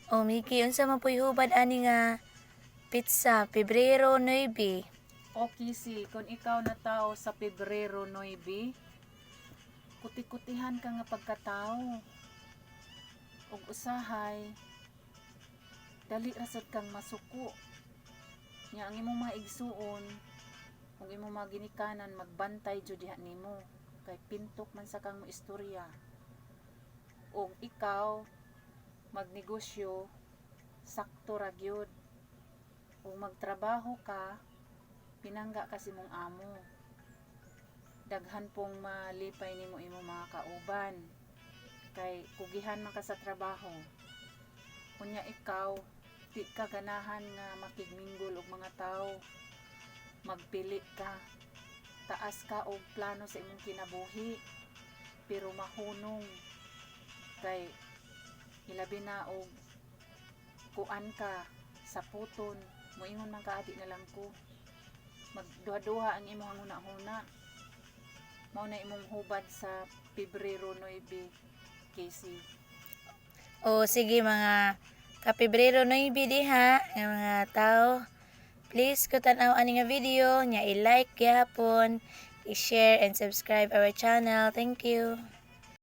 O Miki, unsa man puy hubad ani nga pizza Pebrero 9. Okay si, kung ikaw na tao sa Pebrero 9, kuti-kutihan ka nga pagkatao. Ug usahay, dali rasod kang masuko. Nya ang imong mga igsuon, ug imong mga ginikanan magbantay jud diha nimo. Kay pintok man sa kang istorya. Ug ikaw magnegosyo sakto ra gyud. Ug magtrabaho ka, pinangga kasi mong amo. Daghan pong malipay nimo imong mga kauban. Kay kugihan man ka sa trabaho. Unya ikaw, di ka ganahan nga makigminggol og mga tao. Magpili ka. Taas ka og plano sa imong kinabuhi. Pero mahunong. Kay ilabi na og kuan ka sa puton. Moingon man ka adi na lang ko. Magduha-duha ang imong hanguna-huna. Mao na imong hubad sa Pebrero 9, Casey. O sige mga ka-Pebrero 9 diha nga mga tao. Please ko tan-aw ani nga video nya i-like gyapon, i-share and subscribe our channel. Thank you.